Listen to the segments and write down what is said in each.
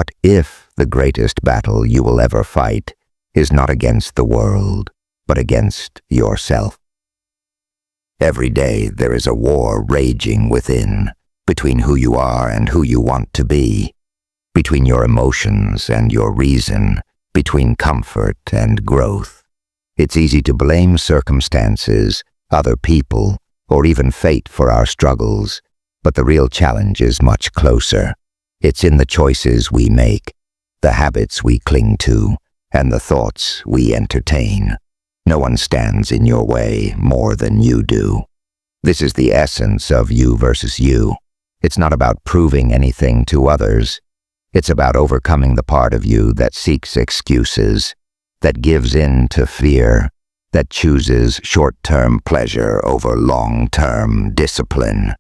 What if the greatest battle you will ever fight is not against the world, but against yourself? Every day there is a war raging within, between who you are and who you want to be, between your emotions and your reason, between comfort and growth. It's easy to blame circumstances, other people, or even fate for our struggles, but the real challenge is much closer. It's in the choices we make, the habits we cling to, and the thoughts we entertain. No one stands in your way more than you do. This is the essence of you versus you. It's not about proving anything to others. It's about overcoming the part of you that seeks excuses, that gives in to fear, that chooses short-term pleasure over long-term discipline.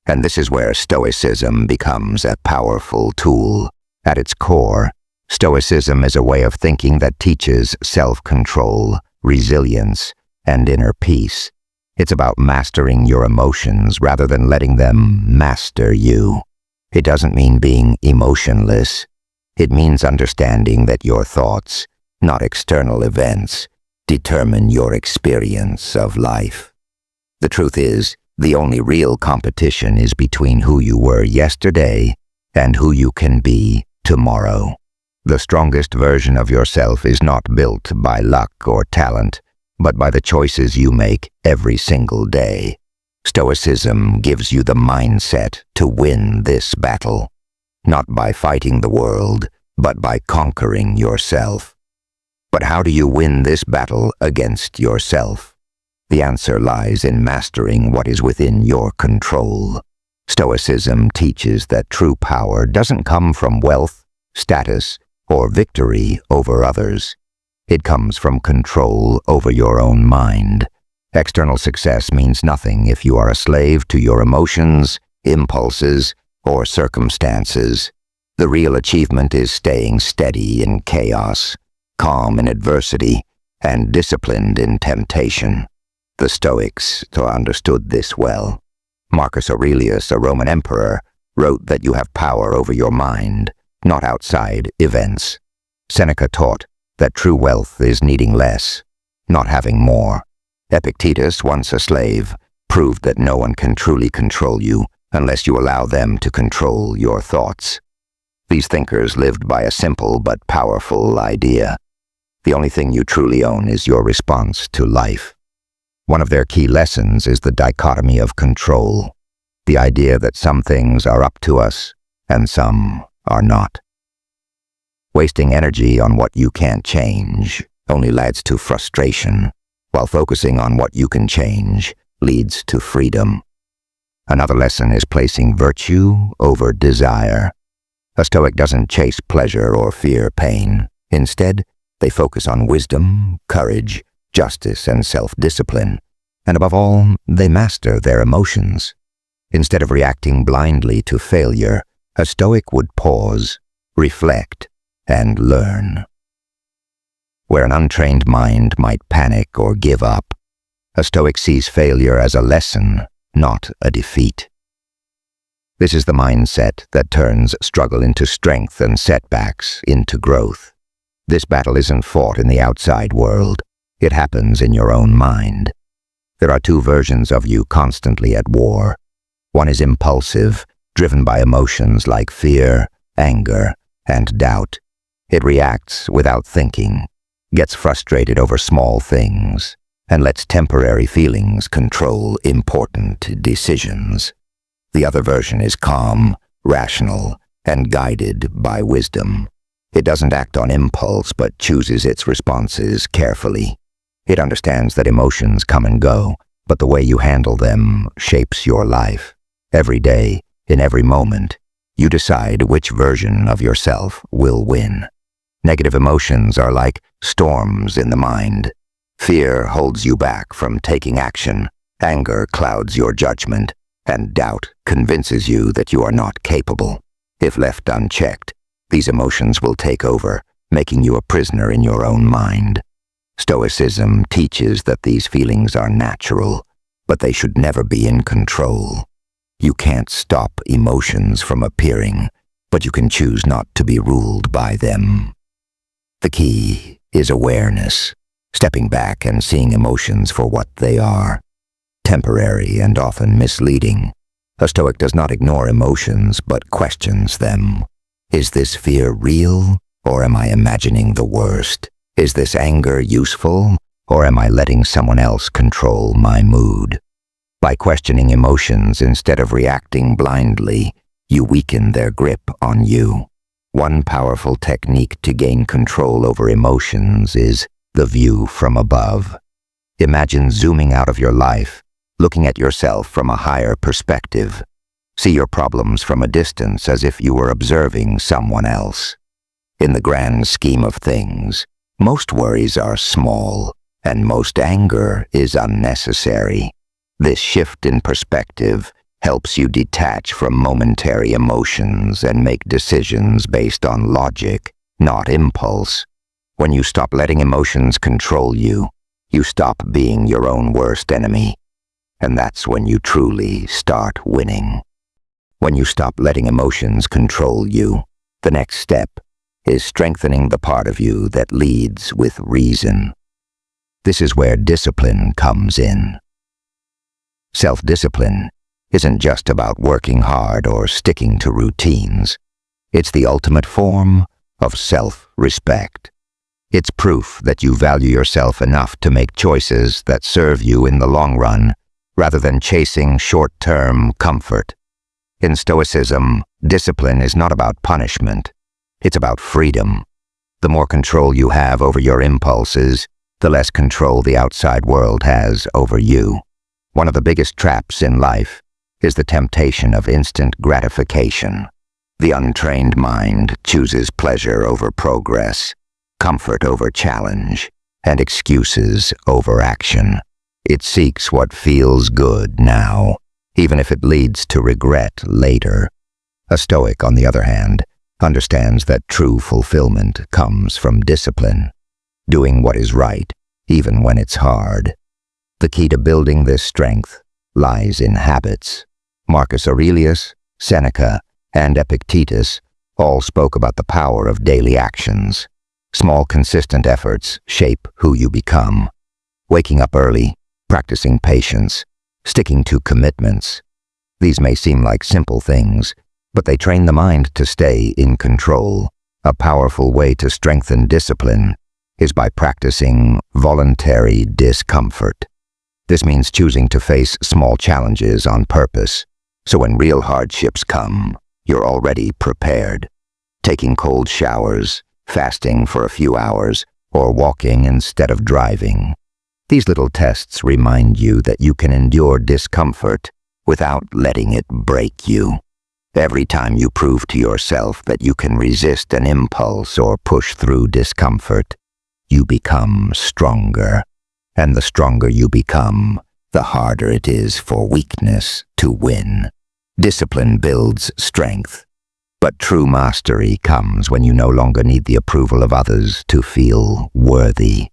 And this is where Stoicism becomes a powerful tool. At its core, Stoicism is a way of thinking that teaches self-control, resilience, and inner peace. It's about mastering your emotions rather than letting them master you. It doesn't mean being emotionless. It means understanding that your thoughts, not external events, determine your experience of life. The truth is, the only real competition is between who you were yesterday and who you can be tomorrow. The strongest version of yourself is not built by luck or talent, but by the choices you make every single day. Stoicism gives you the mindset to win this battle, not by fighting the world, but by conquering yourself. But how do you win this battle against yourself? The answer lies in mastering what is within your control. Stoicism teaches that true power doesn't come from wealth, status, or victory over others. It comes from control over your own mind. External success means nothing if you are a slave to your emotions, impulses, or circumstances. The real achievement is staying steady in chaos, calm in adversity, and disciplined in temptation. The Stoics understood this well. Marcus Aurelius, a Roman emperor, wrote that you have power over your mind, not outside events. Seneca taught that true wealth is needing less, not having more. Epictetus, once a slave, proved that no one can truly control you unless you allow them to control your thoughts. These thinkers lived by a simple but powerful idea. The only thing you truly own is your response to life. One of their key lessons is the dichotomy of control, the idea that some things are up to us and some are not. Wasting energy on what you can't change only leads to frustration, while focusing on what you can change leads to freedom. Another lesson is placing virtue over desire. A Stoic doesn't chase pleasure or fear pain. Instead, they focus on wisdom, courage, justice, and self-discipline. And above all, they master their emotions. Instead of reacting blindly to failure, a Stoic would pause, reflect, and learn. Where an untrained mind might panic or give up, a Stoic sees failure as a lesson, not a defeat. This is the mindset that turns struggle into strength and setbacks into growth. This battle isn't fought in the outside world. It happens in your own mind. There are two versions of you constantly at war. One is impulsive, driven by emotions like fear, anger, and doubt. It reacts without thinking, gets frustrated over small things, and lets temporary feelings control important decisions. The other version is calm, rational, and guided by wisdom. It doesn't act on impulse, but chooses its responses carefully. It understands that emotions come and go, but the way you handle them shapes your life. Every day, in every moment, you decide which version of yourself will win. Negative emotions are like storms in the mind. Fear holds you back from taking action, anger clouds your judgment, and doubt convinces you that you are not capable. If left unchecked, these emotions will take over, making you a prisoner in your own mind. Stoicism teaches that these feelings are natural, but they should never be in control. You can't stop emotions from appearing. but you can choose not to be ruled by them. The key is awareness, stepping back and seeing emotions for what they are, temporary and often misleading. A Stoic does not ignore emotions, but questions them. Is this fear real, or am I imagining the worst? Is this anger useful, or am I letting someone else control my mood? By questioning emotions instead of reacting blindly, you weaken their grip on you. One powerful technique to gain control over emotions is the view from above. Imagine zooming out of your life, looking at yourself from a higher perspective. See your problems from a distance as if you were observing someone else. In the grand scheme of things, most worries are small, and most anger is unnecessary. This shift in perspective helps you detach from momentary emotions and make decisions based on logic, not impulse. When you stop letting emotions control you, you stop being your own worst enemy. And that's when you truly start winning. When you stop letting emotions control you, the next step is strengthening the part of you that leads with reason. This is where discipline comes in. Self-discipline isn't just about working hard or sticking to routines. It's the ultimate form of self-respect. It's proof that you value yourself enough to make choices that serve you in the long run, rather than chasing short-term comfort. In Stoicism, discipline is not about punishment. It's about freedom. The more control you have over your impulses, the less control the outside world has over you. One of the biggest traps in life is the temptation of instant gratification. The untrained mind chooses pleasure over progress, comfort over challenge, and excuses over action. It seeks what feels good now, even if it leads to regret later. A Stoic, on the other hand, understands that true fulfillment comes from discipline, doing what is right, even when it's hard. The key to building this strength lies in habits. Marcus Aurelius, Seneca, and Epictetus all spoke about the power of daily actions. Small, consistent efforts shape who you become. Waking up early, practicing patience, sticking to commitments. These may seem like simple things, but they train the mind to stay in control. A powerful way to strengthen discipline is by practicing voluntary discomfort. This means choosing to face small challenges on purpose, so when real hardships come, you're already prepared. Taking cold showers, fasting for a few hours, or walking instead of driving. These little tests remind you that you can endure discomfort without letting it break you. Every time you prove to yourself that you can resist an impulse or push through discomfort, you become stronger. And the stronger you become, the harder it is for weakness to win. Discipline builds strength, but true mastery comes when you no longer need the approval of others to feel worthy.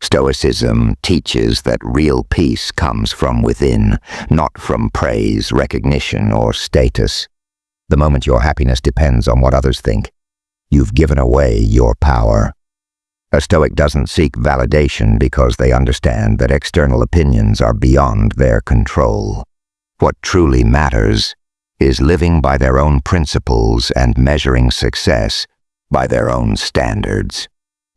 Stoicism teaches that real peace comes from within, not from praise, recognition, or status. The moment your happiness depends on what others think, you've given away your power. A Stoic doesn't seek validation because they understand that external opinions are beyond their control. What truly matters is living by their own principles and measuring success by their own standards.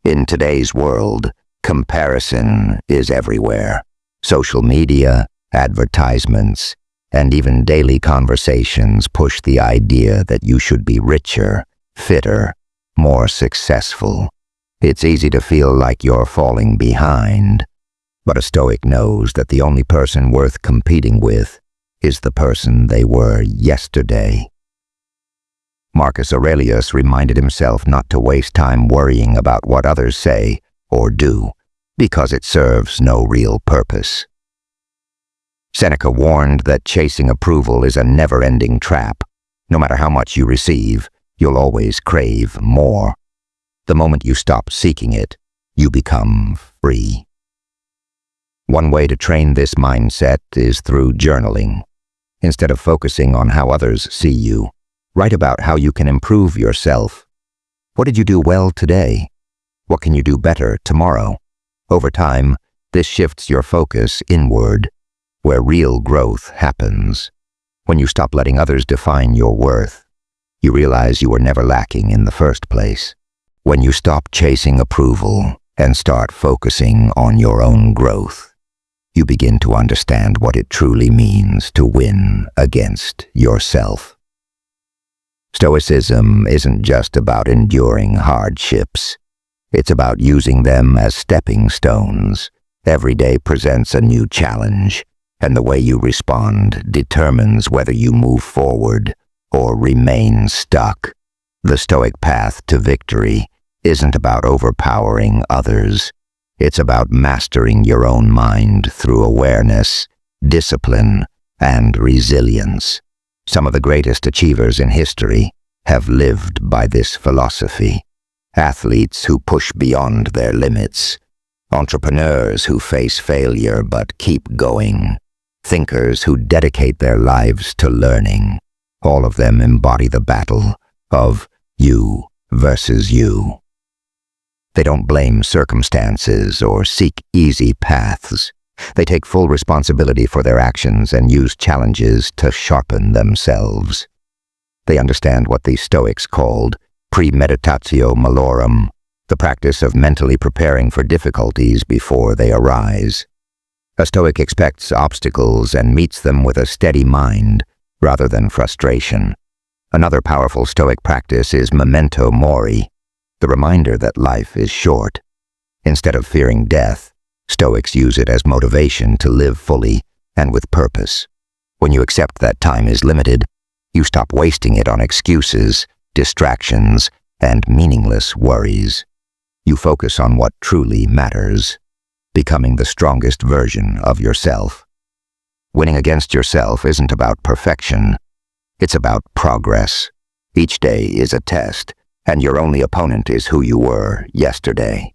In today's world, comparison is everywhere. Social media, advertisements, and even daily conversations push the idea that you should be richer, fitter, more successful. It's easy to feel like you're falling behind, but a Stoic knows that the only person worth competing with is the person they were yesterday. Marcus Aurelius reminded himself not to waste time worrying about what others say or do, because it serves no real purpose. Seneca warned that chasing approval is a never-ending trap. No matter how much you receive, you'll always crave more. The moment you stop seeking it, you become free. One way to train this mindset is through journaling. Instead of focusing on how others see you, Write about how you can improve yourself. What did you do well today? What can you do better tomorrow? Over time, this shifts your focus inward, where real growth happens. When you stop letting others define your worth, you realize you were never lacking in the first place. When you stop chasing approval and start focusing on your own growth, you begin to understand what it truly means to win against yourself. Stoicism isn't just about enduring hardships. It's about using them as stepping stones. Every day presents a new challenge, and the way you respond determines whether you move forward or remain stuck. The Stoic path to victory isn't about overpowering others. It's about mastering your own mind through awareness, discipline, and resilience. Some of the greatest achievers in history have lived by this philosophy. Athletes who push beyond their limits, entrepreneurs who face failure but keep going, thinkers who dedicate their lives to learning. All of them embody the battle of you versus you. They don't blame circumstances or seek easy paths. They take full responsibility for their actions and use challenges to sharpen themselves. They understand what the Stoics called premeditatio malorum, the practice of mentally preparing for difficulties before they arise. A Stoic expects obstacles and meets them with a steady mind rather than frustration. Another powerful Stoic practice is memento mori, the reminder that life is short. Instead of fearing death, Stoics use it as motivation to live fully and with purpose. When you accept that time is limited, you stop wasting it on excuses, distractions, and meaningless worries. You focus on what truly matters, becoming the strongest version of yourself. Winning against yourself isn't about perfection. It's about progress. Each day is a test, and your only opponent is who you were yesterday.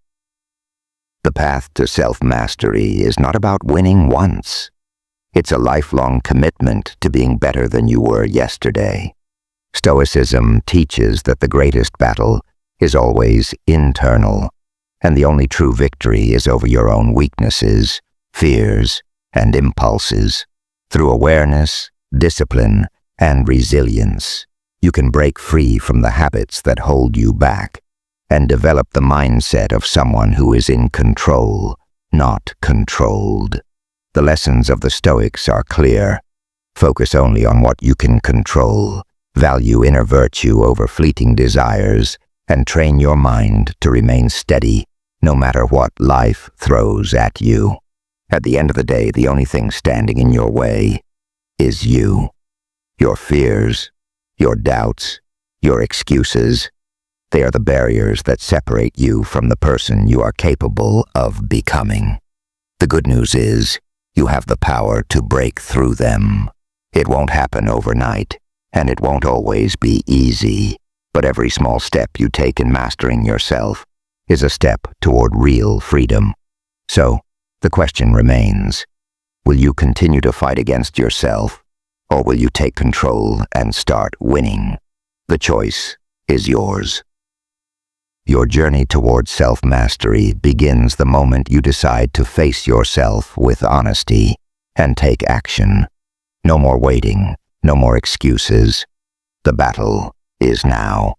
The path to self-mastery is not about winning once. It's a lifelong commitment to being better than you were yesterday. Stoicism teaches that the greatest battle is always internal, and the only true victory is over your own weaknesses, fears, and impulses. Through awareness, discipline, and resilience, you can break free from the habits that hold you back and develop the mindset of someone who is in control, not controlled. The lessons of the Stoics are clear. Focus only on what you can control, value inner virtue over fleeting desires, and train your mind to remain steady no matter what life throws at you. At the end of the day, the only thing standing in your way is you. Your fears, your doubts, your excuses, they are the barriers that separate you from the person you are capable of becoming. The good news is, you have the power to break through them. It won't happen overnight, and it won't always be easy, but every small step you take in mastering yourself is a step toward real freedom. So, the question remains, will you continue to fight against yourself, or will you take control and start winning? The choice is yours. Your journey towards self-mastery begins the moment you decide to face yourself with honesty and take action. No more waiting, no more excuses. The battle is now.